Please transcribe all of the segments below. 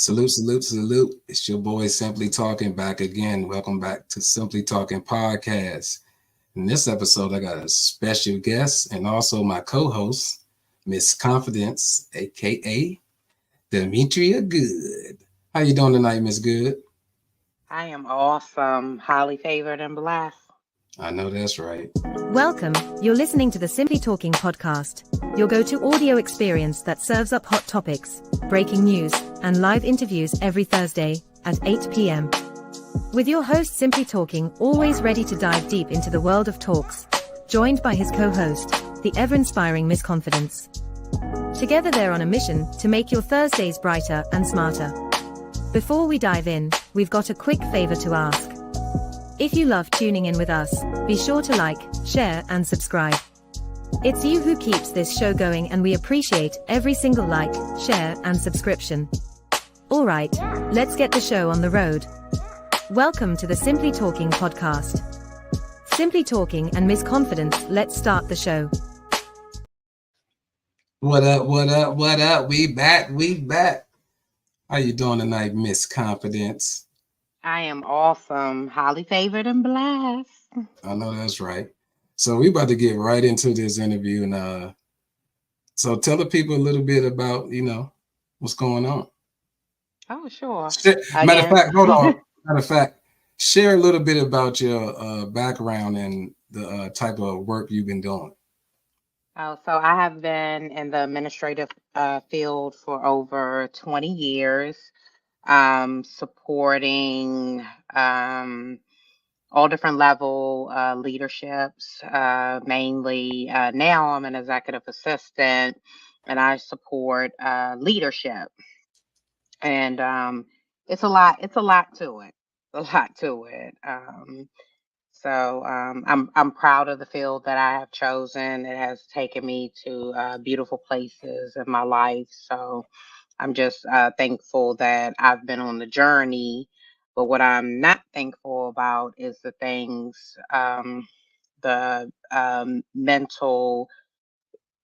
Salute, salute, salute. It's your boy Simply Talking back again. Welcome back to Simply Talking Podcast. In this episode, I got a special guest and also my co-host, Miss Confidence, aka Demetria Good. How you doing tonight, Miss Good? I am awesome, highly favored and blessed. I know that's right. Welcome, you're listening to the Simply Talking podcast, your go-to audio experience that serves up hot topics, breaking news, and live interviews every Thursday at 8 p.m. With your host Simply Talking, always ready to dive deep into the world of talks, joined by his co-host, the ever-inspiring Miss Confidence. Together they're on a mission to make your Thursdays brighter and smarter. Before we dive in, we've got a quick favor to ask. If you love tuning in with us, be sure to like, share, and subscribe. It's you who keeps this show going, and we appreciate every single like, share, and subscription. Alright, let's get the show on the road. Welcome to the Simply Talking podcast. Simply Talking and Miss Confidence, let's start the show. What up, what up, what up? We back. How you doing tonight, Miss Confidence? I am awesome, highly favored and blessed. I know that's right. So we about to get right into this interview, and so tell the people a little bit about what's going on. Oh, sure. Matter of Again, fact, hold on. Matter of fact, share a little bit about your background and the type of work you've been doing. so I have been in the administrative field for over 20 years, supporting all different level leaderships. Mainly, now I'm an executive assistant, and I support leadership. And it's a lot. It's a lot to it. A lot to it. I'm proud of the field that I have chosen. It has taken me to beautiful places in my life. So I'm just thankful that I've been on the journey. But what I'm not thankful about is the things, the mental,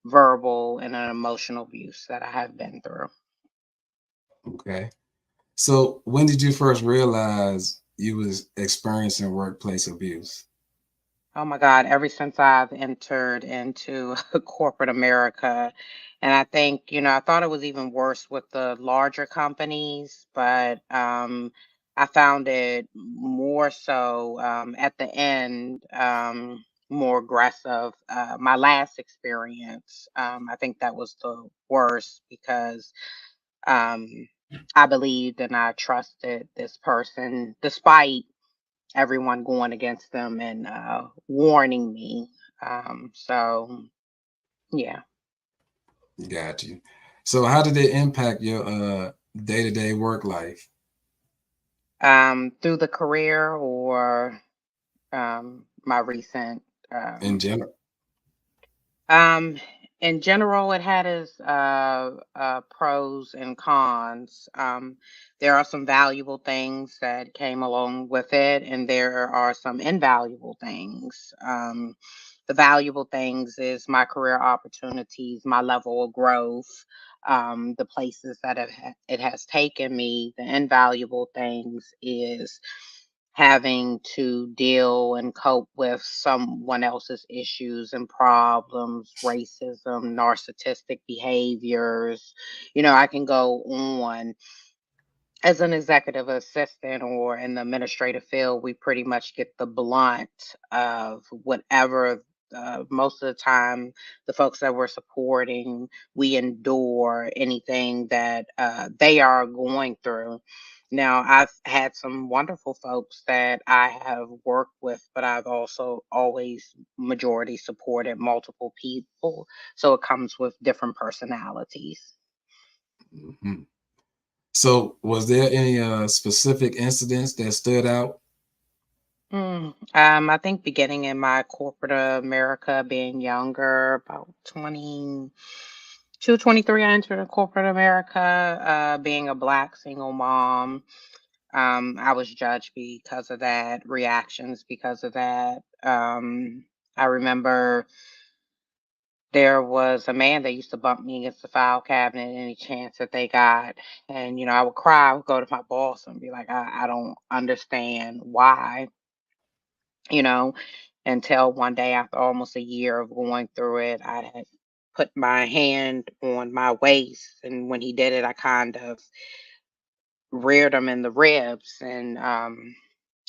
verbal, and an emotional abuse that I have been through. Okay. So when did you first realize you was experiencing workplace abuse? Oh my God, ever since I've entered into corporate America. And I think, I thought it was even worse with the larger companies, but I found it more so at the end, more aggressive. My last experience, I think that was the worst because um, I believed and I trusted this person despite everyone going against them and warning me. So yeah. Got you. So how did it impact your day-to-day work life Through the career or my recent in general? um in general, it had its pros and cons. There are some valuable things that came along with it, and there are some invaluable things. The valuable things is my career opportunities, my level of growth, the places that it has taken me. The invaluable things is having to deal and cope with someone else's issues and problems, racism, narcissistic behaviors. I can go on. As an executive assistant or in the administrative field, we pretty much get the blunt of whatever. Most of the time, the folks that we're supporting, we endure anything that they are going through. Now, I've had some wonderful folks that I have worked with, but I've also always majority supported multiple people. So it comes with different personalities. Hmm. So was there any specific incidents that stood out? I think beginning in my corporate America, being younger, about 22, 23, I entered in corporate America, being a Black single mom. I was judged because of that, reactions because of that. I remember there was a man that used to bump me against the file cabinet any chance that they got. And, I would cry, I would go to my boss and be like, I don't understand why, you know, until one day after almost a year of going through it, I had put my hand on my waist. And when he did it, I kind of reared him in the ribs. And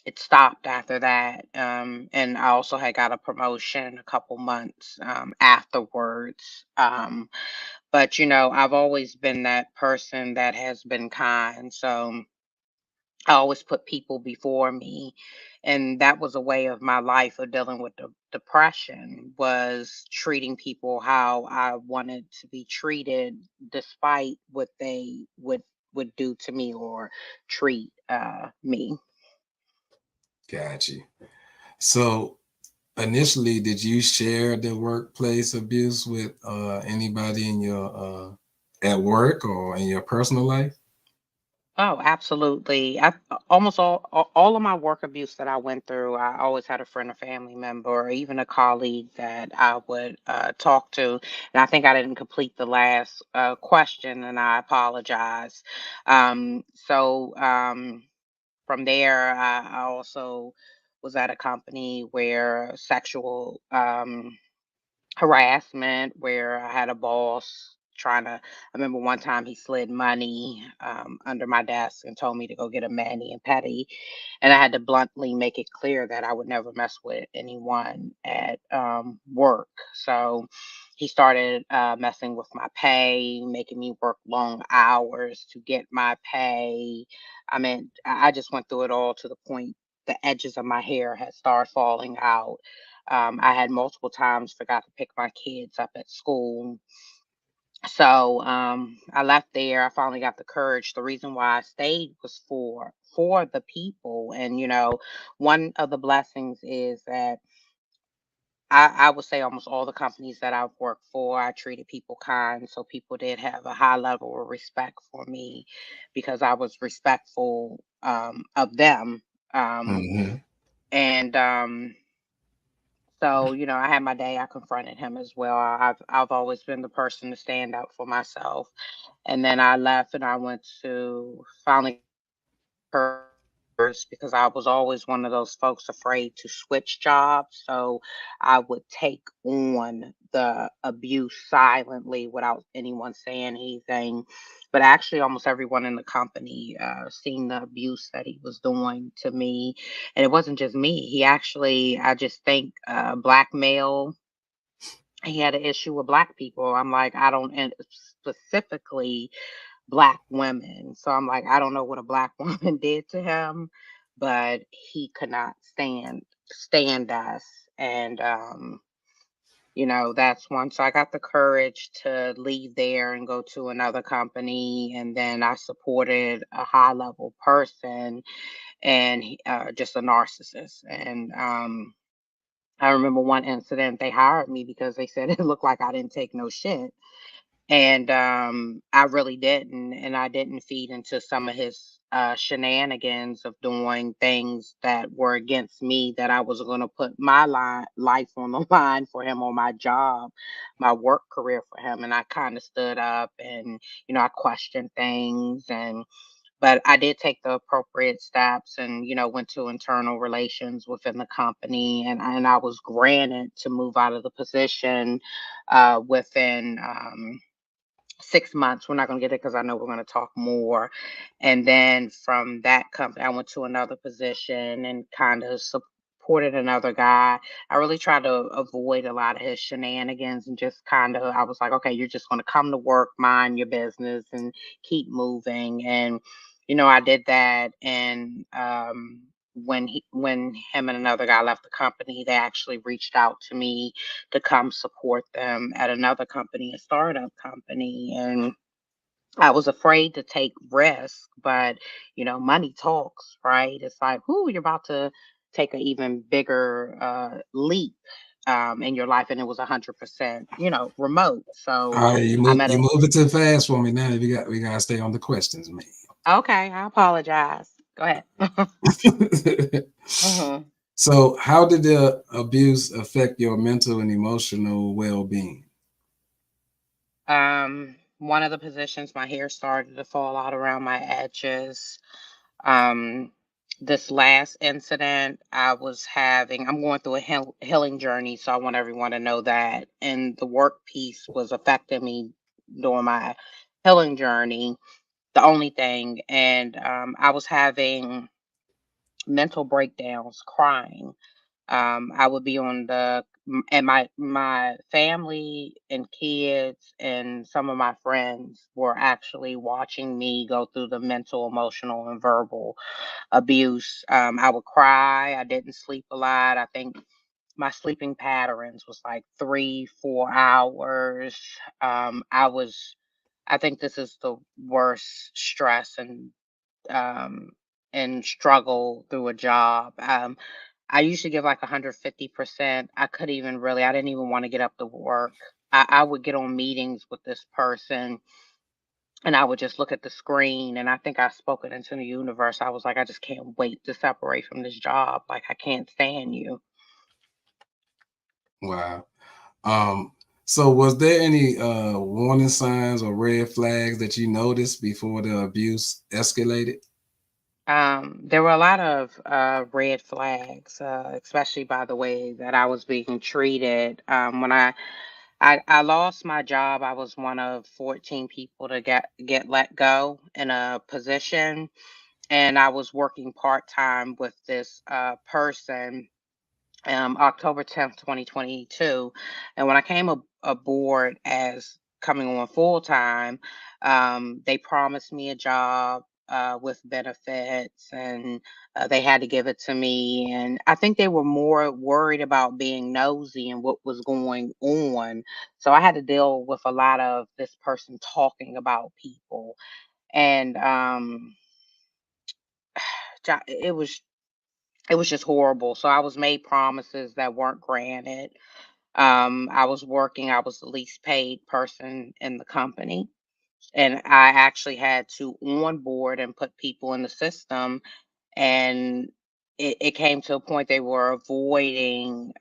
it stopped after that. And I also had got a promotion a couple months afterwards. But I've always been that person that has been kind. So I always put people before me. And that was a way of my life of dealing with the depression, was treating people how I wanted to be treated despite what they would do to me or treat me. Got you. So initially, did you share the workplace abuse with anybody in your at work or in your personal life? Oh, absolutely. Almost all of my work abuse that I went through, I always had a friend or family member or even a colleague that I would talk to. And I think I didn't complete the last question, and I apologize. So from there, I also was at a company where sexual harassment, where I had a boss trying to. I remember one time he slid money under my desk and told me to go get a mani and pedi, and I had to bluntly make it clear that I would never mess with anyone at work. So he started messing with my pay, making me work long hours to get my pay. I mean, I just went through it all to the point the edges of my hair had started falling out. I had multiple times forgot to pick my kids up at school. So I left there. I finally got the courage. The reason why I stayed was for the people. And one of the blessings is that I would say almost all the companies that I've worked for, I treated people kind. So people did have a high level of respect for me because I was respectful of them. Um, Hmm. and I had my day. I confronted him as well. I've always been the person to stand up for myself. And then I left and I went to finally first because I was always one of those folks afraid to switch jobs. So I would take on the abuse silently without anyone saying anything. But actually, almost everyone in the company seen the abuse that he was doing to me. And it wasn't just me. He actually, I just think, black male. He had an issue with black people. I'm like, I don't, and specifically black women. So I'm like, I don't know what a black woman did to him, but he could not stand us. And that's one. So I got the courage to leave there and go to another company. And then I supported a high level person and just a narcissist. And I remember one incident, they hired me because they said it looked like I didn't take no shit. And I really didn't. And I didn't feed into some of his shenanigans of doing things that were against me, that I was going to put my life on the line for him, on my job, my work career for him. And I kind of stood up and, I questioned things. But I did take the appropriate steps and, went to internal relations within the company. And I was granted to move out of the position within 6 months. We're not going to get it because I know we're going to talk more. And then from that company, I went to another position and kind of supported another guy. I really tried to avoid a lot of his shenanigans and just kind of, I was like, okay, you're just going to come to work, mind your business, and keep moving. And, I did that. And, when him and another guy left the company, they actually reached out to me to come support them at another company, a startup company. And I was afraid to take risks, but money talks, right? It's like, whoo, you're about to take an even bigger leap in your life, and it was 100%, remote. So All right, I met you a. moving too fast for me now. We gotta stay on the questions, man. Okay, I apologize. Go ahead. hmm So, how did the abuse affect your mental and emotional well-being? One of the positions, my hair started to fall out around my edges. Um, this last incident I was having, I'm going through a healing journey, so I want everyone to know that. And the work piece was affecting me during my healing journey, the only thing. And I was having mental breakdowns, crying. I would be on and my family and kids and some of my friends were actually watching me go through the mental, emotional, and verbal abuse. I would cry. I didn't sleep a lot. I think my sleeping patterns was like 3, 4 hours. I was. I think this is the worst stress um, and struggle through a job. I used to give like 150%. I didn't even want to get up to work. I would get on meetings with this person and I would just look at the screen. And I think I spoke it into the universe. I was like, I just can't wait to separate from this job. Like, I can't stand you. Wow. Um, so was there any warning signs or red flags that you noticed before the abuse escalated? There were a lot of red flags, especially by the way that I was being treated. When I lost my job. I was one of 14 people to get let go in a position, and I was working part time with this person. October 10th, 2022, and when I came aboard as coming on full time, they promised me a job. With benefits, and they had to give it to me. And I think they were more worried about being nosy and what was going on. So I had to deal with a lot of this person talking about people, and it was just horrible. So I was made promises that weren't granted. I was the least paid person in the company, and I actually had to onboard and put people in the system. And it came to a point they were avoiding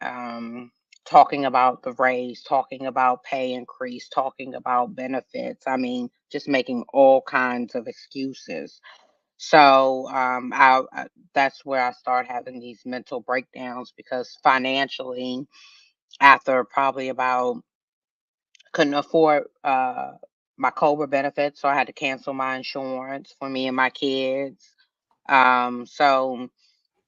talking about the raise, talking about pay increase, talking about benefits. I mean, just making all kinds of excuses. So that's where I started having these mental breakdowns because financially, after probably about couldn't afford my Cobra benefits, so I had to cancel my insurance for me and my kids. So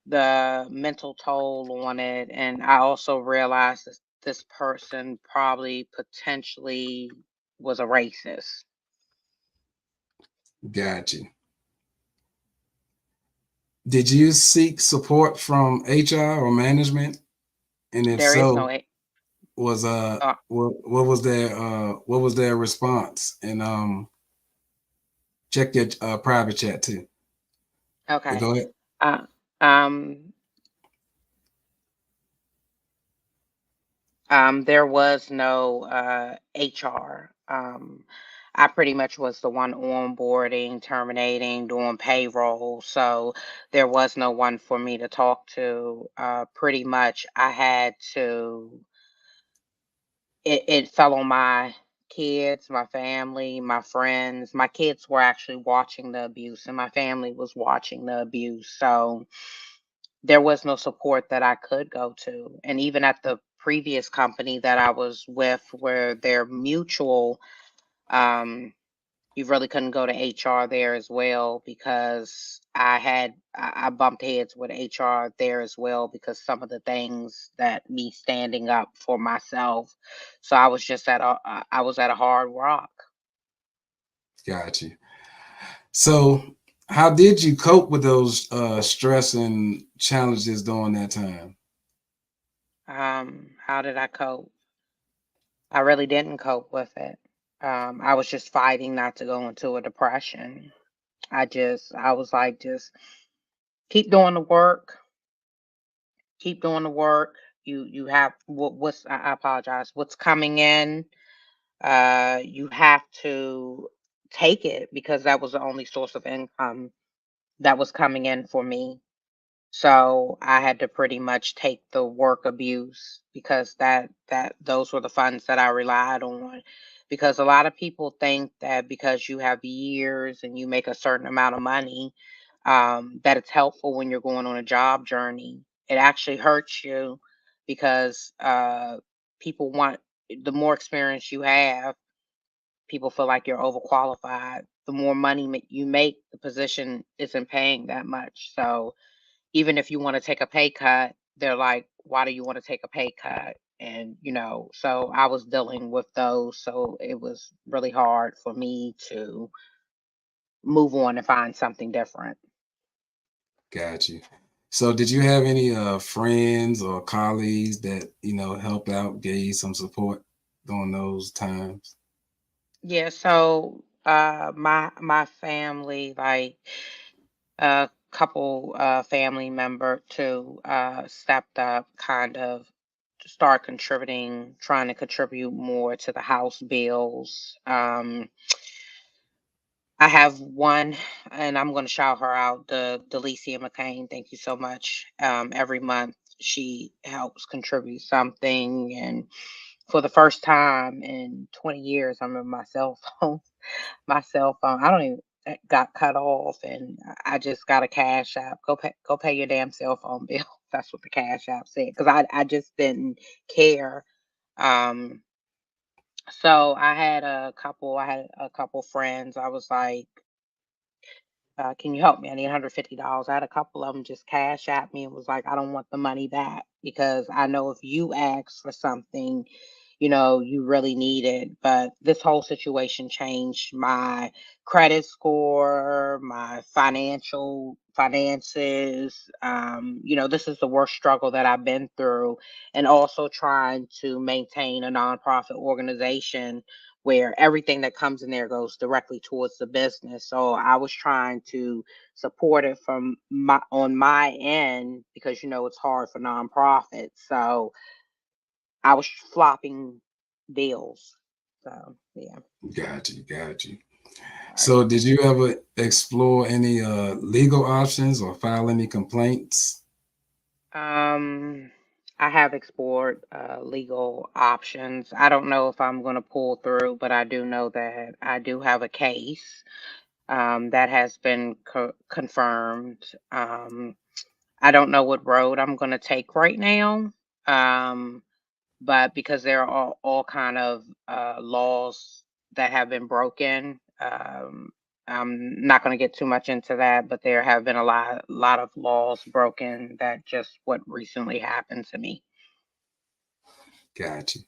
the mental toll on it, and I also realized this person probably potentially was a racist. Got you. Did you seek support from HR or management? And if There is no so, was uh, what was their response? And check your private chat too. okay. Go ahead. Uh, um, there was no HR. I pretty much was the one onboarding, terminating, doing payroll. So there was no one for me to talk to. Pretty much I had to, it fell on my kids, my family, my friends. My kids were actually watching the abuse, and my family was watching the abuse. So there was no support that I could go to. And even at the previous company that I was with, where they're mutual, um, you really couldn't go to HR there as well because I bumped heads with HR there as well because some of the things that me standing up for myself. So I was at a hard rock. Got you. So, how did you cope with those stress and challenges during that time? How did I cope? I really didn't cope with it. I was just fighting not to go into a depression. I was like, just keep doing the work, keep doing the work. You have I apologize. What's coming in, you have to take it because that was the only source of income that was coming in for me. So I had to pretty much take the work abuse because those were the funds that I relied on. Because a lot of people think that because you have years and you make a certain amount of money, that it's helpful when you're going on a job journey. It actually hurts you because people want the more experience you have, people feel like you're overqualified. The more money you make, the position isn't paying that much. So even if you want to take a pay cut, they're like, why do you want to take a pay cut? And, so I was dealing with those. So it was really hard for me to move on and find something different. Got you. So did you have any friends or colleagues that, helped out, gave you some support during those times? Yeah. So my family, like a couple family member too, stepped up, kind of to start contributing, trying to contribute more to the house bills. I have one, and I'm going to shout her out, the Delicia McCain. Thank you so much. Every month she helps contribute something, and for the first time in 20 years, I remember my cell phone. My cell phone. I don't even got cut off, and I just got a cash app. Go pay your damn cell phone bill. That's what the cash app said because I just didn't care. Um, so I had a couple friends. I was like, can you help me? I need $150. I had a couple of them just cash at me and was like, I don't want the money back because I know if you ask for something, you really need it. But this whole situation changed my credit score, my finances. This is the worst struggle that I've been through. And also trying to maintain a nonprofit organization where everything that comes in there goes directly towards the business. So I was trying to support it from my end because it's hard for nonprofits. So I was flopping bills. So yeah. Got you. Sorry. So did you ever explore any legal options or file any complaints? Um, I have explored legal options. I don't know if I'm going to pull through, but I do know that I do have a case that has been confirmed. I don't know what road I'm going to take right now, um, but because there are all kind of laws that have been broken. I'm not going to get too much into that, but there have been a lot of laws broken. That just what recently happened to me. Got you.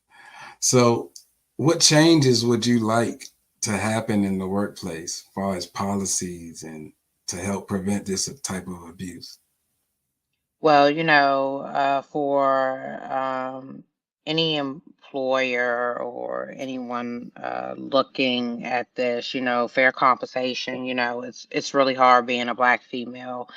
So what changes would you like to happen in the workplace as far as policies and to help prevent this type of abuse? Well, for any employer or anyone looking at this, fair compensation, it's really hard being a Black female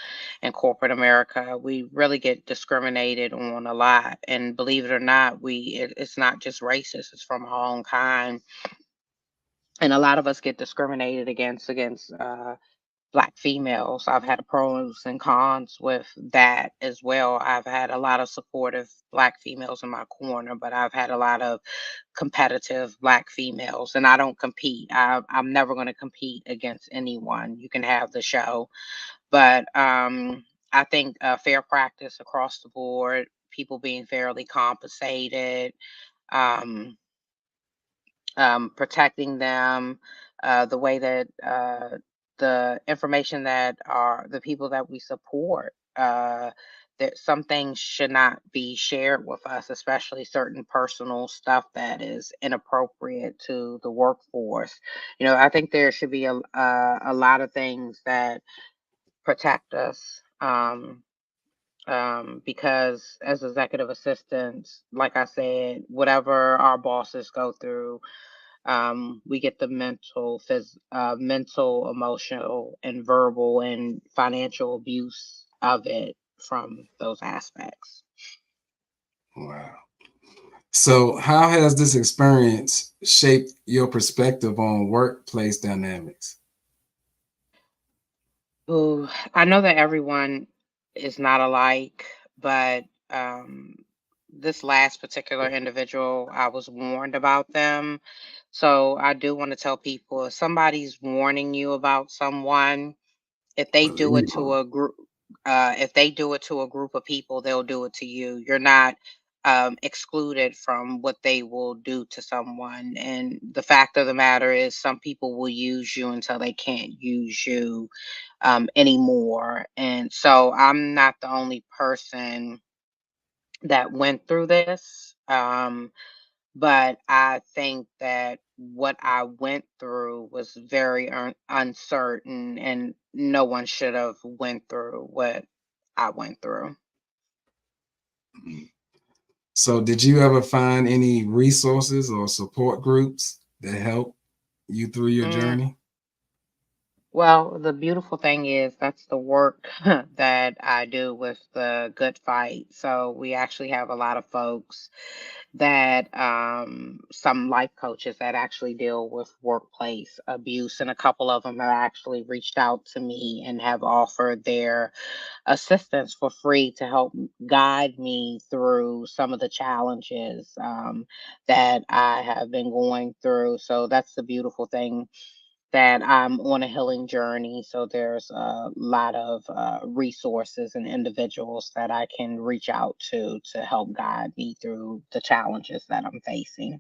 in corporate America. We really get discriminated on a lot, and believe it or not, it's not just racist; it's from our own kind, and a lot of us get discriminated against. Black females. I've had pros and cons with that as well. I've had a lot of supportive Black females in my corner, but I've had a lot of competitive Black females, and I don't compete. I'm never going to compete against anyone. You can have the show, but I think fair practice across the board, people being fairly compensated. Um, Protecting them, the way that the information that are the people that we support. That some things should not be shared with us, especially certain personal stuff that is inappropriate to the workforce. I think there should be a lot of things that protect us. Because as executive assistants, like I said, whatever our bosses go through, we get the mental, emotional, and verbal and financial abuse of it from those aspects. Wow. So how has this experience shaped your perspective on workplace dynamics? Ooh, I know that everyone is not alike, but this last particular individual, I was warned about them. So I do want to tell people, if somebody's warning you about someone, if they do it Believe to them. a group, if they do it to a group of people, they'll do it to you. You're not excluded from what they will do to someone. And the fact of the matter is, some people will use you until they can't use you anymore. And so I'm not the only person that went through this. But I think that what I went through was very uncertain, and no one should have went through what I went through. Mhm. So, did you ever find any resources or support groups that help you through your Mm, journey? well, the beautiful thing is that's the work that I do with the Good Fight. So we actually have a lot of folks that some life coaches that actually deal with workplace abuse, and a couple of them have actually reached out to me and have offered their assistance for free to help guide me through some of the challenges that I have been going through. So that's the beautiful thing, that I'm on a healing journey. So there's a lot of resources and individuals that I can reach out to help guide me through the challenges that I'm facing.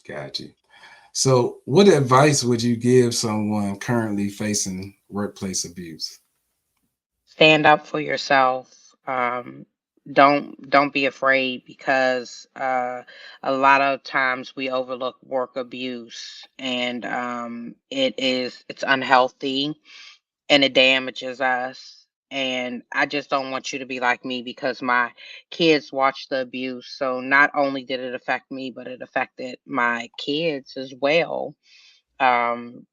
Got you. So, what advice would you give someone currently facing workplace abuse? Stand up for yourself. Don't be afraid, because a lot of times we overlook work abuse, and it's unhealthy, and it damages us. And I just don't want you to be like me, because my kids watched the abuse. So not only did it affect me, but it affected my kids as well,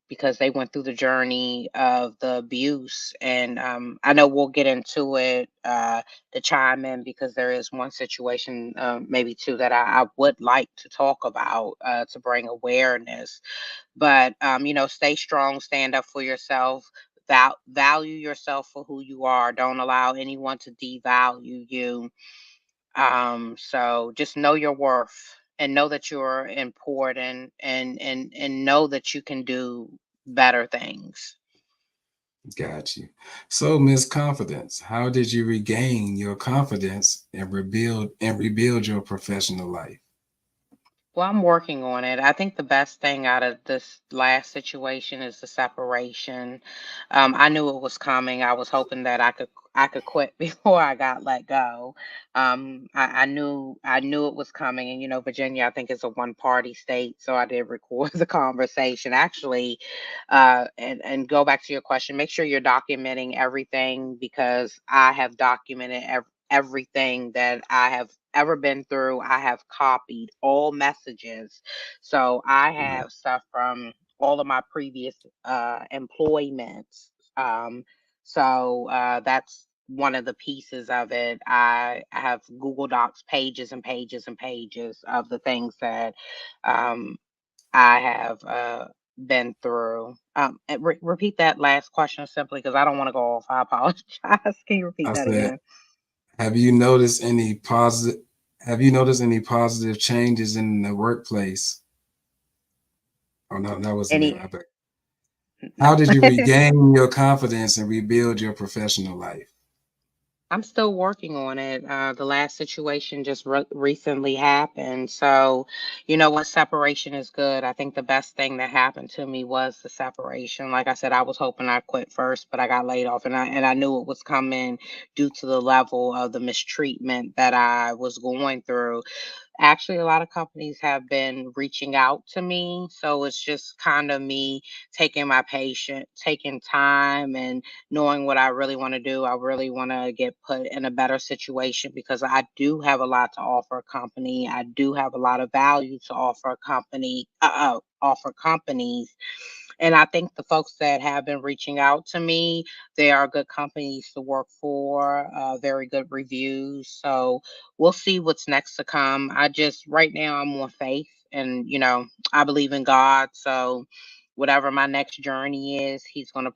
because they went through the journey of the abuse. And I know we'll get into it to chime in, because there is one situation, maybe two, that I would like to talk about to bring awareness. But stay strong, stand up for yourself, value yourself for who you are. Don't allow anyone to devalue you. So just know your worth, and know that you're important, and know that you can do better things. Got you. So, Miss Confidence, how did you regain your confidence and rebuild your professional life? Well, I'm working on it. I think the best thing out of this last situation is the separation. I knew it was coming. I was hoping that I could quit before I got let go. I knew it was coming, and Virginia, I think, is a one party state, so I did record the conversation. Actually, and go back to your question. Make sure you're documenting everything, because I have documented everything that I have ever been through. I have copied all messages. So I Yeah. have stuff from all of my previous employments. So that's one of the pieces of it. I have Google Docs pages and pages and pages of the things that um, I have been through. And repeat that last question simply, because I don't want to go off. I apologize. Can you repeat I that said, again? have you noticed any positive have you noticed any positive changes in the workplace? Oh no, that wasn't it. Any My bad. No. How did you regain your confidence and rebuild your professional life? I'm still working on it. The last situation just recently happened. So, what, separation is good. I think the best thing that happened to me was the separation. Like I said, I was hoping I quit first, but I got laid off, and I knew it was coming due to the level of the mistreatment that I was going through. Actually, a lot of companies have been reaching out to me, so it's just kind of me taking time, and knowing what I really want to do. I really want to get put in a better situation, because I do have a lot to offer a company. I do have a lot of value to offer a company, offer companies. And I think the folks that have been reaching out to me, they are good companies to work for, very good reviews. So we'll see what's next to come. Right now, I'm on faith, and, I believe in God. So whatever my next journey is, He's going to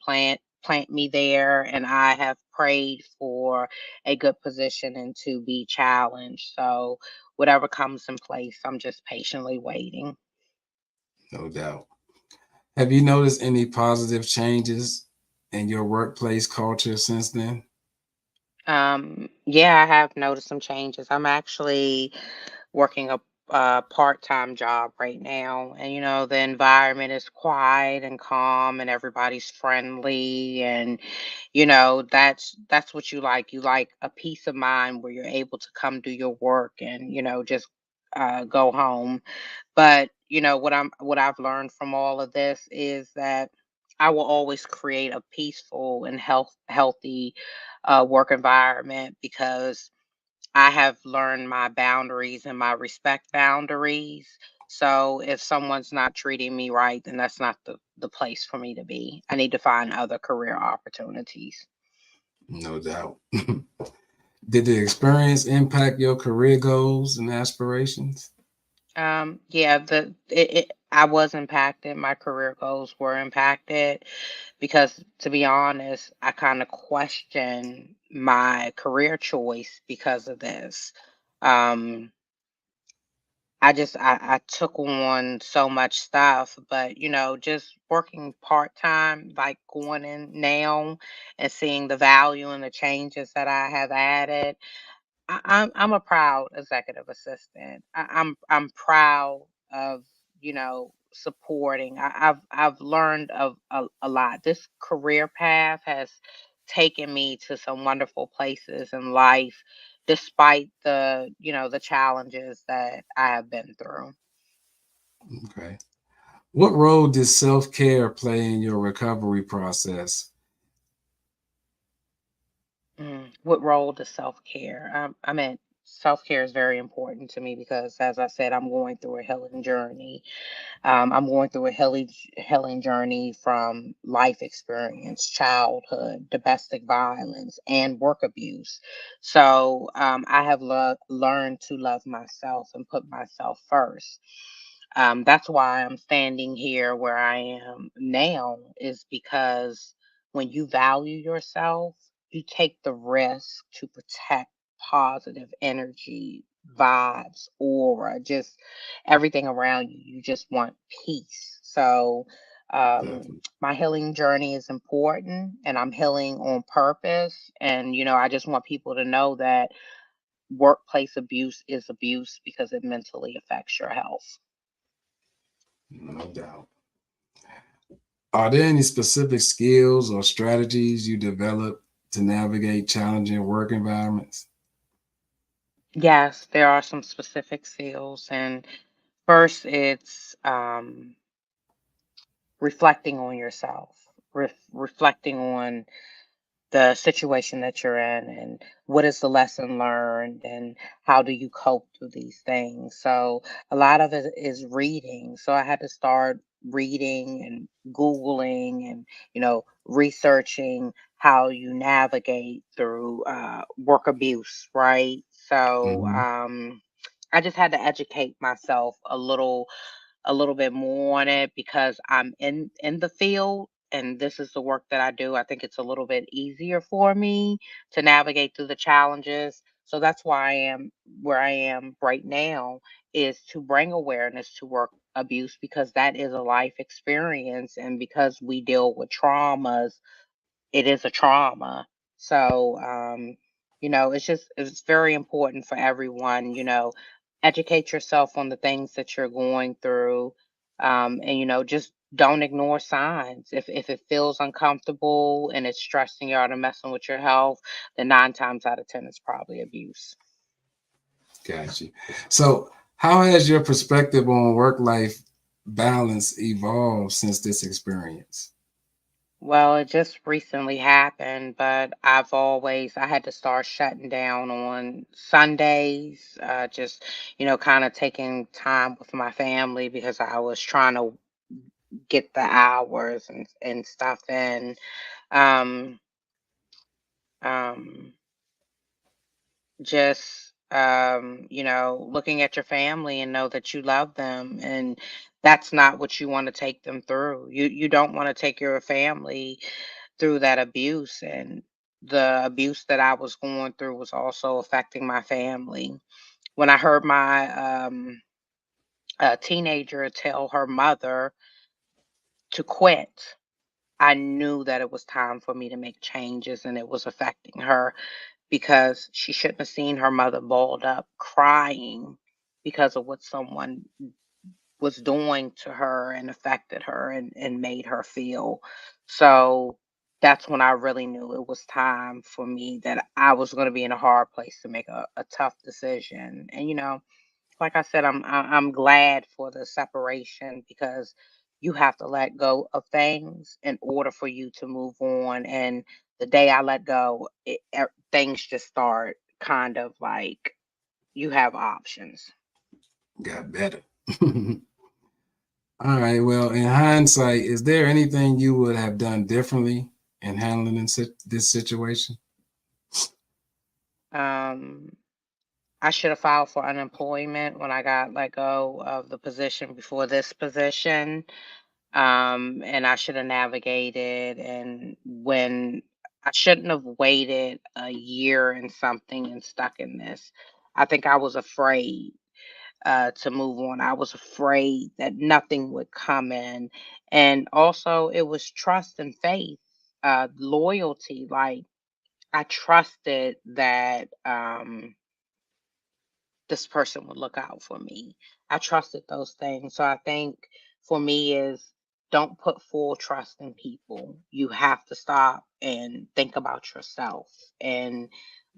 plant me there, and I have prayed for a good position and to be challenged. So whatever comes in place, I'm just patiently waiting. No doubt. Have you noticed any positive changes in your workplace culture since then? Yeah, I have noticed some changes. I'm actually working a part-time job right now, and the environment is quiet and calm, and everybody's friendly, and that's what you like. You like a peace of mind where you're able to come do your work and just go home. But what I've learned from all of this is that I will always create a peaceful and healthy work environment, because I have learned my boundaries and my respect boundaries. So if someone's not treating me right, then that's not the place for me to be. I need to find other career opportunities. No doubt. Did the experience impact your career goals and aspirations? Yeah, I was impacted. My career goals were impacted because, to be honest, I kind of question my career choice because of this. Um, I took on so much stuff, but just working part-time, like going in now and seeing the value and the changes that I have added. I'm a proud executive assistant. I'm proud of supporting. I've learned of a lot. This career path has taken me to some wonderful places in life, despite the challenges that I have been through. Okay. What role did self care play in your recovery process? What role does self-care? I mean, self-care is very important to me because, as I said, I'm going through a healing journey. I'm going through a healing journey from life experience, childhood, domestic violence, and work abuse. So I have learned to love myself and put myself first. That's why I'm standing here where I am now, is because when you value yourself, you take the risk to protect positive energy, vibes, aura, just everything around you. You just want peace. So, Definitely. my healing journey is important, and I'm healing on purpose. And, I just want people to know that workplace abuse is abuse because it mentally affects your health. No doubt. Are there any specific skills or strategies you develop to navigate challenging work environments? Yes, there are some specific skills. And first, it's reflecting on yourself, reflecting on the situation that you're in, and what is the lesson learned, and how do you cope through these things. So a lot of it is reading. So I had to start reading and googling and researching how you navigate through work abuse, right? So Hmm. I just had to educate myself a little bit more on it because I'm in the field and this is the work that I do. I think it's a little bit easier for me to navigate through the challenges. So that's why I am where I am right now, is to bring awareness to work abuse, because that is a life experience, and because we deal with traumas, it is a trauma. So, it's very important for everyone, educate yourself on the things that you're going through. And, just don't ignore signs. If it feels uncomfortable and it's stressing you out and messing with your health, then 9 times out of 10 it's probably abuse. Got you. So, how has your perspective on work life balance evolved since this experience? Well, it just recently happened, but I had to start shutting down on Sundays, just, kind of taking time with my family because I was trying to get the hours and stuff in. Um, um, just, looking at your family and know that you love them, and that's not what you want to take them through. You don't want to take your family through that abuse, and the abuse that I was going through was also affecting my family. When I heard my teenager tell her mother to quit, I knew that it was time for me to make changes, and it was affecting her because she shouldn't have seen her mother balled up crying because of what someone was doing to her and affected her and made her feel. So that's when I really knew it was time for me, that I was going to be in a hard place to make a tough decision. And like I said, I'm glad for the separation, because you have to let go of things in order for you to move on. And the day I let go, things just start kind of like you have options. Got better. All right. Well, in hindsight, is there anything you would have done differently in handling this situation? Um, I should have filed for unemployment when I got let go of the position before this position. And I should have navigated, and when I shouldn't have waited a year and something and stuck in this. I think I was afraid to move on. I was afraid that nothing would come in. And also, it was trust and faith, loyalty. Like, I trusted that. This person would look out for me. I trusted those things. So I think for me is, don't put full trust in people. You have to stop and think about yourself and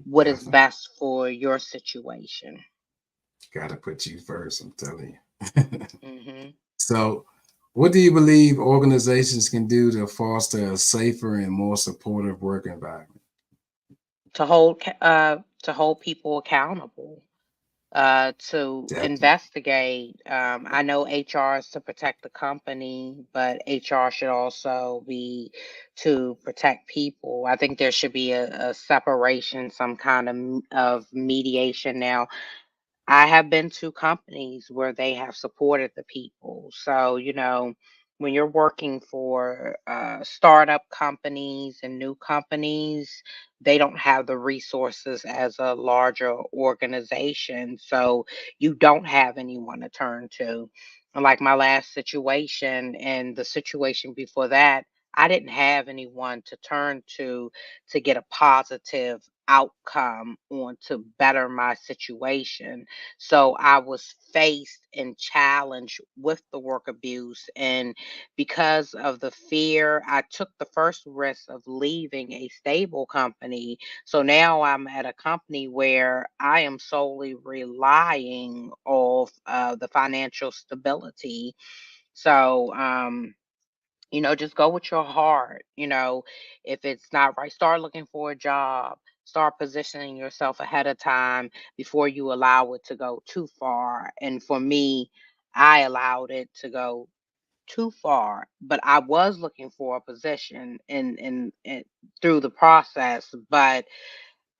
what is Definitely. best for your situation. Got to put you first, I'm telling you. hmm So, what do you believe organizations can do to foster a safer and more supportive work environment? to hold people accountable, to Definitely. investigate. I know HR is to protect the company, but HR should also be to protect people. I think there should be a separation, some kind of mediation. Now, I have been to companies where they have supported the people. So, when you're working for startup companies and new companies, they don't have the resources as a larger organization. So, you don't have anyone to turn to. And like my last situation and the situation before that, I didn't have anyone to turn to get a positive outcome on to better my situation. So I was faced and challenged with the work abuse. And because of the fear, I took the first risk of leaving a stable company. So now I'm at a company where I am solely relying off the financial stability. So, just go with your heart. If it's not right, start looking for a job, start positioning yourself ahead of time before you allow it to go too far. And for me, I allowed it to go too far, but I was looking for a position in through the process, but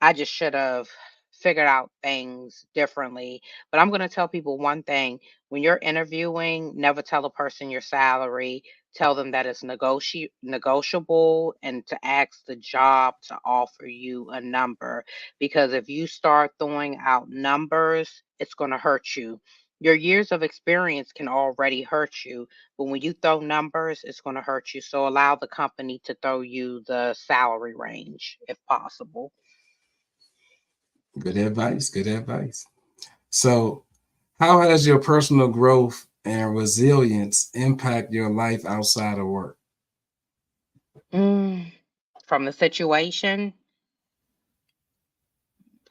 I just should have figured out things differently. But I'm going to tell people one thing: when you're interviewing, never tell a person your salary. Tell them that it's negotiable, and to ask the job to offer you a number. Because if you start throwing out numbers, it's going to hurt you. Your years of experience can already hurt you, but when you throw numbers, it's going to hurt you. So allow the company to throw you the salary range if possible. Good advice. Good advice. So, how has your personal growth and resilience impact your life outside of work? Mm, from the situation,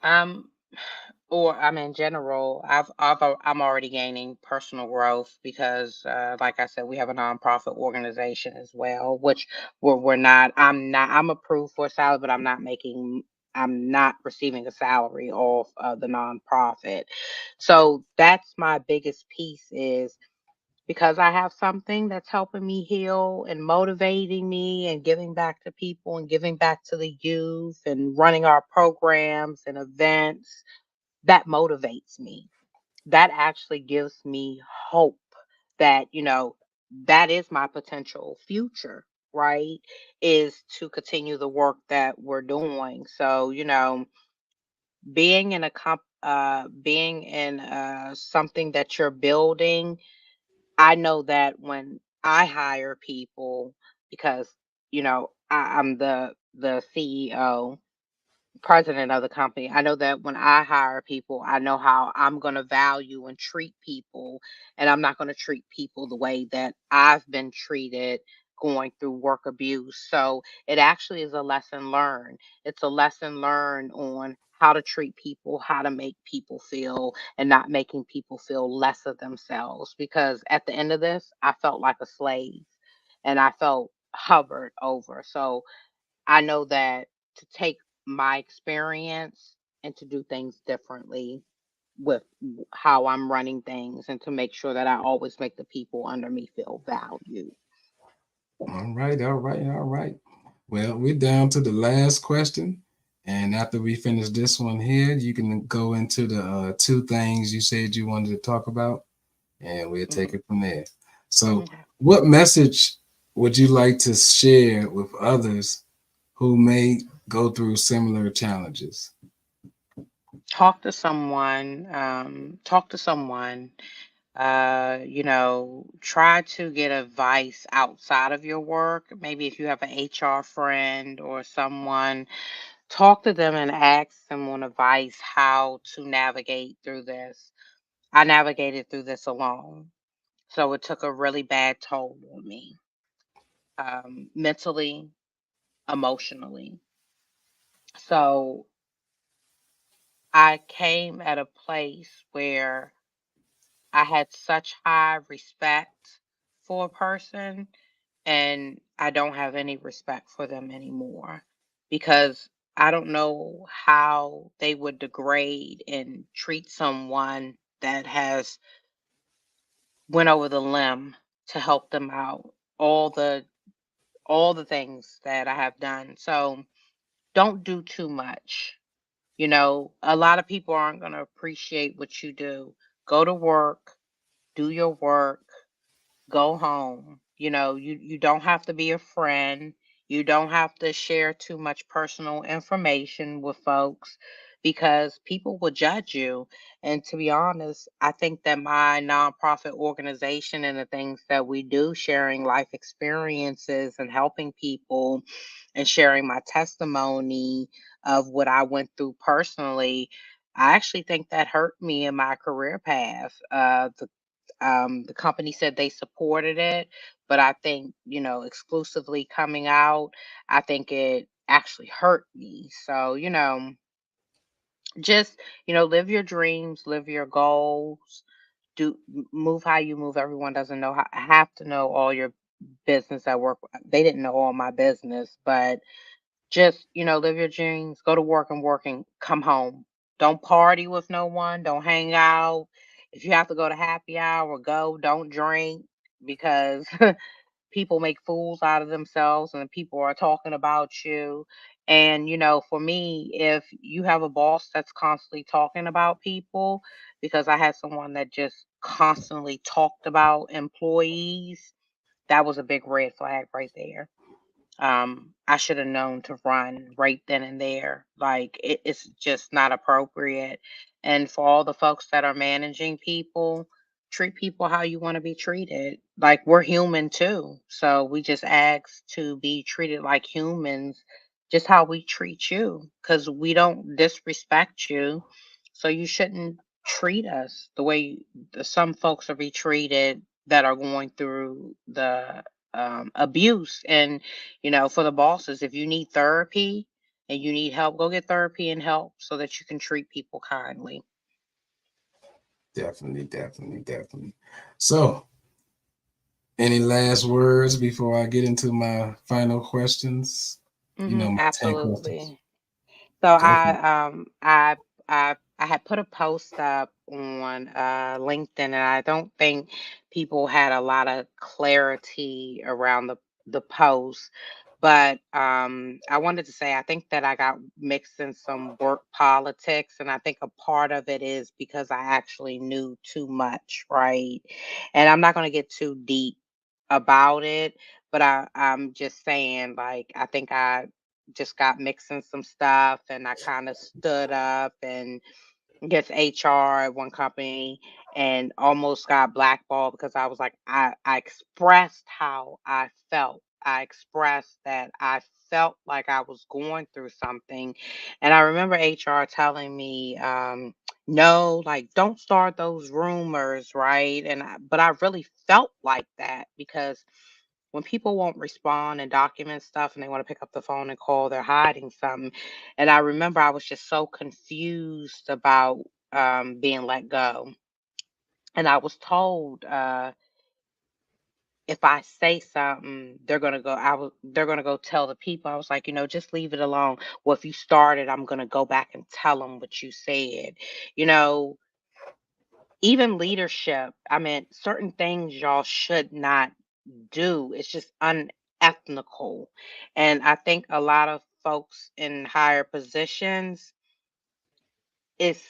um, or I'm in general, I'm already gaining personal growth because, like I said, we have a nonprofit organization as well, which we're not. I'm approved for a salary, but I'm not receiving a salary off of the nonprofit. So that's my biggest piece, is because I have something that's helping me heal and motivating me and giving back to people and giving back to the youth and running our programs and events. That motivates me. That actually gives me hope that, that is my potential future. right, is to continue the work that we're doing. So, being in something that you're building, I know that when I hire people, because I'm the CEO, president of the company. I know that when I hire people, I know how I'm going to value and treat people, and I'm not going to treat people the way that I've been treated going through work abuse. So it actually is a lesson learned. It's a lesson learned on how to treat people, how to make people feel, and not making people feel less of themselves. Because at the end of this, I felt like a slave and I felt hovered over. So I know that to take my experience and to do things differently with how I'm running things, and to make sure that I always make the people under me feel valued. All right, all right, all right. Well, we're down to the last question. And after we finish this one here, you can go into the two things you said you wanted to talk about, and we'll take Mhm. it from there. So, Okay. what message would you like to share with others who may go through similar challenges? Talk to someone. Talk to someone. Try to get advice outside of your work. Maybe if you have an HR friend or someone, talk to them and ask them on advice how to navigate through this. I navigated through this alone. So it took a really bad toll on me, mentally, emotionally. So I came at a place where I had such high respect for a person, and I don't have any respect for them anymore, because I don't know how they would degrade and treat someone that has went over the limb to help them out. All the all the things that I have done. So don't do too much. A lot of people aren't going to appreciate what you do. Go to work, do your work, go home. You don't have to be a friend. You don't have to share too much personal information with folks, because people will judge you. And to be honest, I think that my nonprofit organization and the things that we do, sharing life experiences and helping people and sharing my testimony of what I went through personally, I actually think that hurt me in my career path. The company said they supported it, but I think, exclusively coming out, I think it actually hurt me. So, just, live your dreams, live your goals, move how you move. Everyone doesn't have to know all your business at work. They didn't know all my business, but just, live your dreams, go to work and come home. Don't party with no one, don't hang out. If you have to go to happy hour, go, don't drink, because people make fools out of themselves and people are talking about you. And, for me, if you have a boss that's constantly talking about people, because I had someone that just constantly talked about employees, that was a big red flag right there. I should have known to run right then and there. Like, it's just not appropriate. And for all the folks that are managing people, treat people how you want to be treated. Like, we're human too. So we just ask to be treated like humans, just how we treat you, because we don't disrespect you. So you shouldn't treat us the way some folks are be treated that are going through the abuse. And for the bosses, if you need therapy and you need help, go get therapy and help so that you can treat people kindly. Definitely, definitely, definitely. So, any last words before I get into my final questions? My 10 questions. Absolutely. So Go for it. I had put a post up on LinkedIn, and I don't think people had a lot of clarity around the post. But I wanted to say, I think that I got mixed in some work politics, and I think a part of it is because I actually knew too much, right? And I'm not going to get too deep about it, but I'm just saying, like, I think I just got mixing some stuff and I kind of stood up and gets HR at one company and almost got blackballed because I was like, I expressed how I felt. I expressed that I felt like I was going through something. And I remember HR telling me, no, like, don't start those rumors, right? But I really felt like that because when people won't respond and document stuff and they want to pick up the phone and call, they're hiding something. And I remember I was just so confused about being let go. And I was told if I say something, they're gonna go tell the people. I was like, just leave it alone. Well, if you started, I'm gonna go back and tell them what you said. You know, even leadership, I mean, certain things y'all should not do. It's just unethical. And I think a lot of folks in higher positions, it's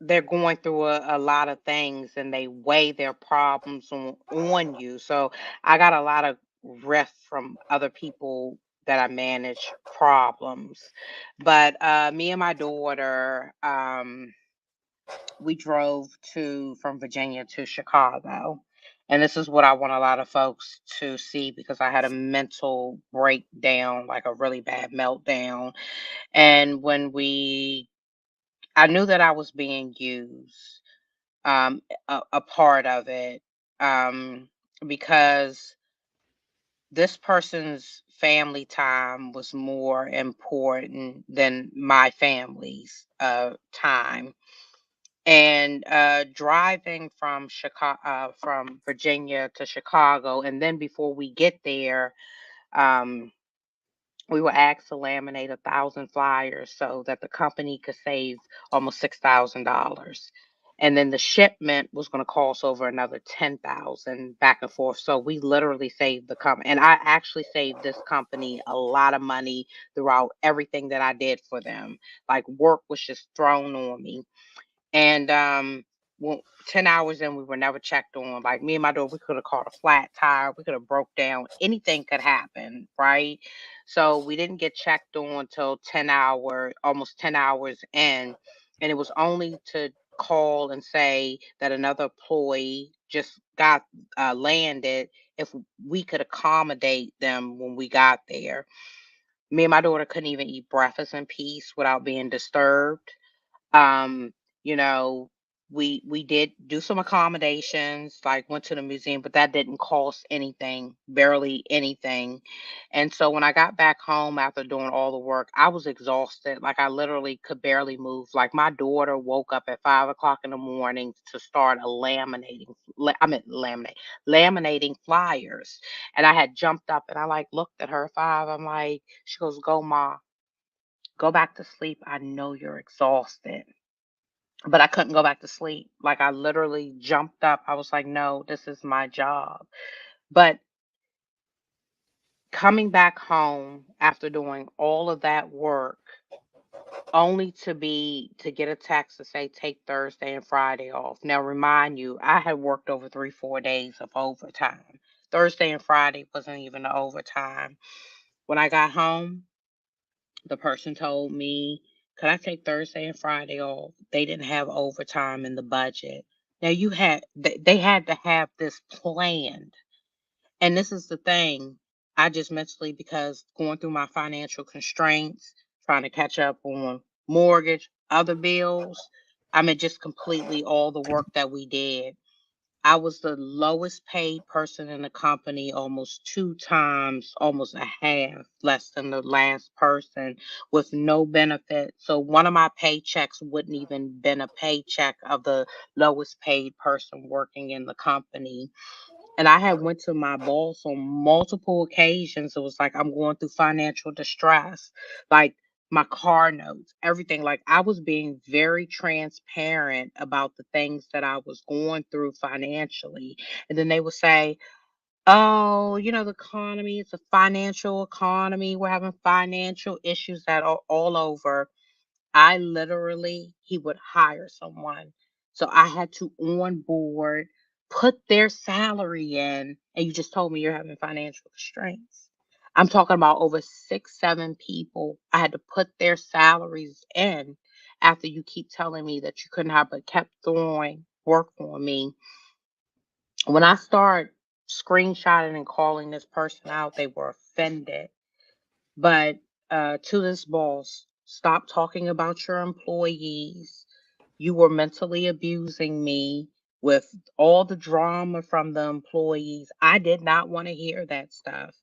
they're going through a lot of things and they weigh their problems on you. So I got a lot of riff from other people that I manage problems. But me and my daughter, we drove to from Virginia to Chicago. And this is what I want a lot of folks to see because I had a mental breakdown, like a really bad meltdown. And I knew that I was being used, a part of it, because this person's family time was more important than my family's time. And driving from Virginia to Chicago, and then before we get there, um, we were asked to laminate 1,000 flyers so that the company could save almost $6,000. And then the shipment was going to cost over another 10,000 back and forth. So we literally saved the company, and I actually saved this company a lot of money throughout everything that I did for them. Like, work was just thrown on me. And well, 10 hours in, we were never checked on. Like, me and my daughter, we could have caught a flat tire, we could have broke down, anything could happen, right? So we didn't get checked on till almost 10 hours in. And it was only to call and say that another employee just got landed, if we could accommodate them when we got there. Me and my daughter couldn't even eat breakfast in peace without being disturbed. um, you know, we did do some accommodations, like went to the museum, but that didn't cost anything, barely anything. And so when I got back home after doing all the work, I was exhausted. Like, I literally could barely move. Like, my daughter woke up at 5 o'clock in the morning to start laminating flyers. And I had jumped up and I like looked at her at 5. I'm like, she goes, "Go, Ma, go back to sleep. I know you're exhausted." But I couldn't go back to sleep. Like, I literally jumped up. I was like, "No, this is my job." But coming back home after doing all of that work, only to get a text to say take Thursday and Friday off. Now, remind you, I had worked over 3, 4 days of overtime. Thursday and Friday wasn't even the overtime. When I got home, the person told me, could I take Thursday and Friday off? They didn't have overtime in the budget. Now, they had to have this planned. And this is the thing. I just mentally, because going through my financial constraints, trying to catch up on mortgage, other bills, I mean, just completely all the work that we did. I was the lowest paid person in the company, almost 2 times, almost a half less than the last person, with no benefit. So one of my paychecks wouldn't even been a paycheck of the lowest paid person working in the company. And I had went to my boss on multiple occasions. It was like, I'm going through financial distress, like my car notes, everything. Like, I was being very transparent about the things that I was going through financially. And then they would say, "Oh, the economy, it's a financial economy. We're having financial issues that are all over." He would hire someone. So I had to onboard put their salary in, and you just told me you're having financial constraints. I'm talking about over 6, 7 people. I had to put their salaries in after you keep telling me that you couldn't have, but kept throwing work on me. When I start screenshotting and calling this person out, they were offended. But to this boss, stop talking about your employees. You were mentally abusing me with all the drama from the employees. I did not want to hear that stuff.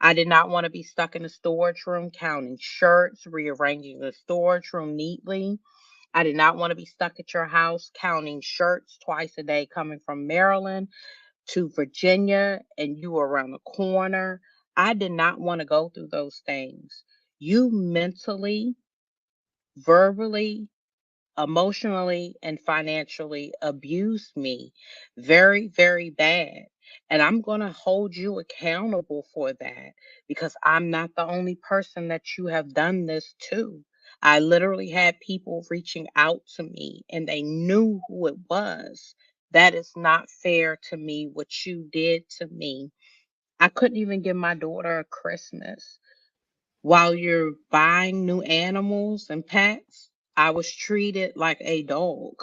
I did not want to be stuck in the storage room counting shirts, rearranging the storage room neatly. I did not want to be stuck at your house counting shirts twice a day coming from Maryland to Virginia and you were around the corner. I did not want to go through those things. You mentally, verbally, emotionally, and financially abused me very, very bad. And I'm going to hold you accountable for that because I'm not the only person that you have done this to. I literally had people reaching out to me and they knew who it was. That is not fair to me, what you did to me. I couldn't even give my daughter a Christmas. While you're buying new animals and pets, I was treated like a dog.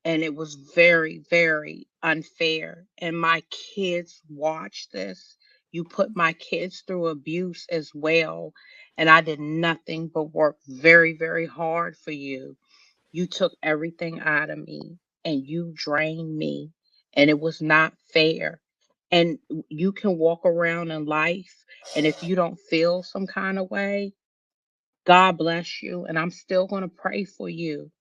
And it was very, very unfair. And my kids watched this. You put my kids through abuse as well. And I did nothing but work very, very hard for you. You took everything out of me and you drained me. And it was not fair. And you can walk around in life, and if you don't feel some kind of way, God bless you. And I'm still going to pray for you.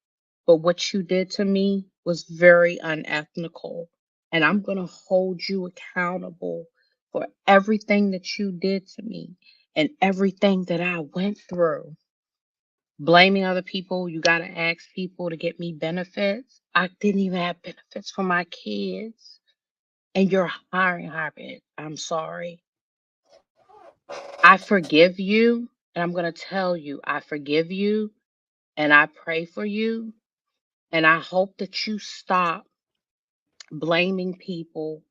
But what you did to me was very unethical. And I'm going to hold you accountable for everything that you did to me and everything that I went through. Blaming other people, you got to ask people to get me benefits. I didn't even have benefits for my kids. And you're hiring Harvard. I'm sorry. I forgive you. And I'm going to tell you, I forgive you and I pray for you. And I hope that you stop blaming people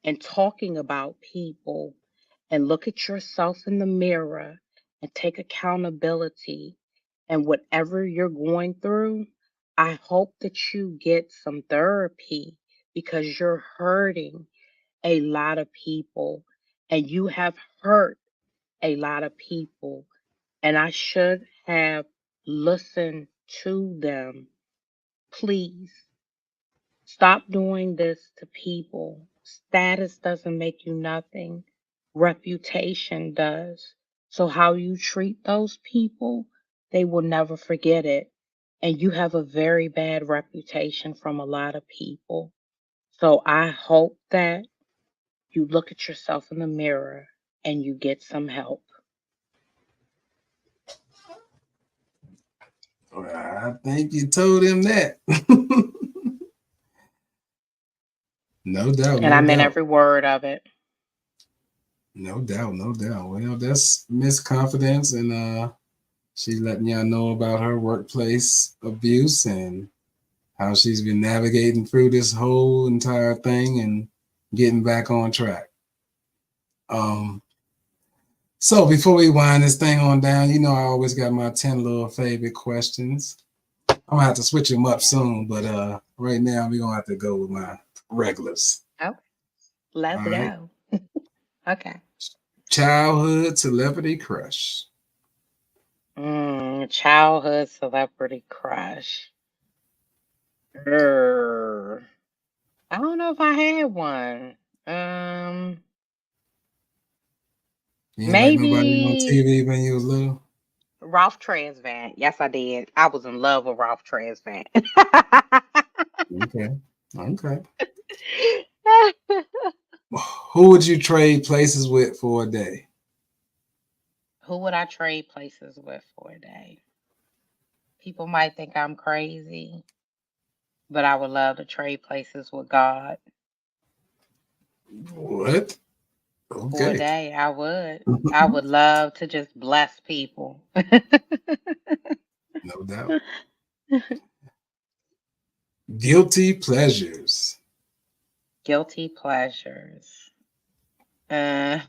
and talking about people and look at yourself in the mirror and take accountability. And whatever you're going through, I hope that you get some therapy because you're hurting a lot of people and you have hurt a lot of people. And I should have listened to them. Please stop doing this to people. Status doesn't make you nothing, reputation does. So, how you treat those people, they will never forget it. And you have a very bad reputation from a lot of people. So, I hope that you look at yourself in the mirror and you get some help. Well, I think you told him that. No doubt, And I no meant doubt. every word of it. No doubt, no doubt. Well, that's Miss Confidence, and she's letting y'all know about her workplace abuse and how she's been navigating through this whole entire thing and getting back on track. Um, so before we wind this thing on down, I always got my 10 little favorite questions. I'm gonna have to switch them up soon, but right now we're gonna have to go with my regulars. Oh, let's All right. go. Okay. Childhood celebrity crush. Childhood celebrity crush. Err, I don't know if I had one. Um, You ain't like nobody on maybe TV when you was little? Ralph Tresvant. Yes, I did. I was in love with Ralph Tresvant. Okay. Okay. Who would you trade places with for a day? Who would I trade places with for a day? People might think I'm crazy, but I would love to trade places with God What? for a Okay. day. I would. I would love to just bless people. No doubt. Guilty pleasures. Guilty pleasures. I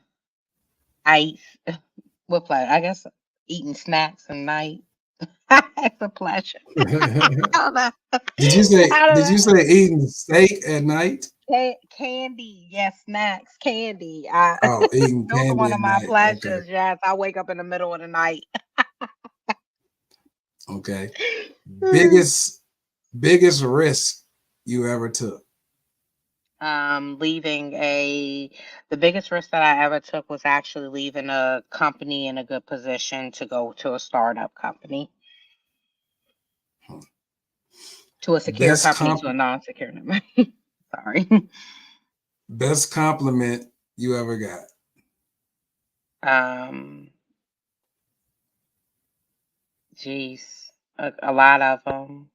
what pleasure? I guess eating snacks at night. It's a pleasure. I don't know. Did you say I don't know. eating steak at night? Candy, yes, snacks, candy. Oh, eating Those are candy one of at my night. Okay. pleasures. Yes, I wake up in the middle of the night. Okay. Biggest risk you ever took? The biggest risk that I ever took was actually leaving a company in a good position to go to a startup company, to a secure Best company, to a non-secure. Sorry. best compliment you ever got? Geez, a lot of them.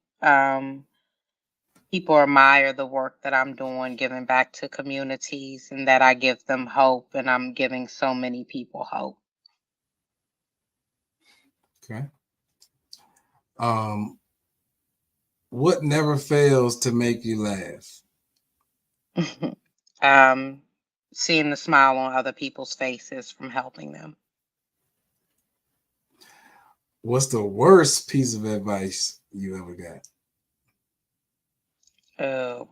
People admire the work that I'm doing, giving back to communities, and that I give them hope, and I'm giving so many people hope. Okay. What never fails to make you laugh? Seeing the smile on other people's faces from helping them. What's the worst piece of advice you ever got?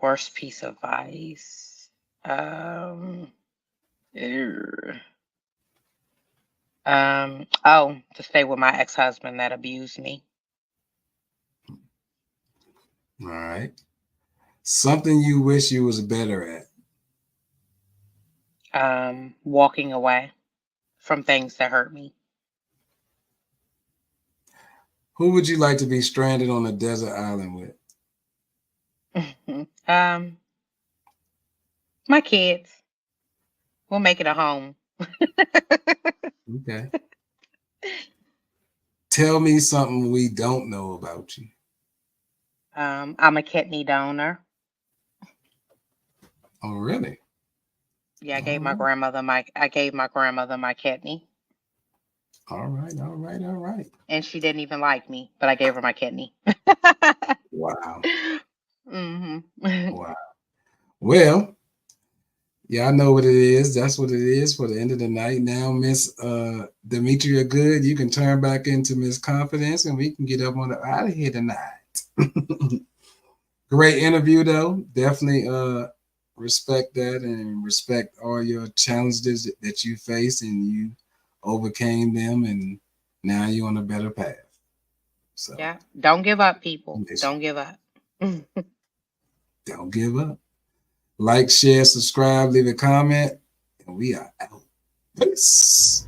Worst piece of advice. To stay with my ex-husband that abused me. All right. Something you wish you was better at. Walking away from things that hurt me. Who would you like to be stranded on a desert island with? My kids. We'll make it a home. Okay. Tell me something we don't know about you. I'm a kidney donor. Oh, really? Yeah, I gave my grandmother my kidney. All right. And she didn't even like me, but I gave her my kidney. Wow. Mm-hmm. Wow. Well, yeah, I know what it is. That's what it is for the end of the night. Now, Miss Demetria Goode, you can turn back into Miss Confidence, and we can get up on the out of here tonight. Great interview, though. Definitely respect that and respect all your challenges that you faced, and you overcame them, and now you're on a better path. So yeah, don't give up, people. Don't give up. Don't give up. Like, share, subscribe, leave a comment, and we are out. Peace.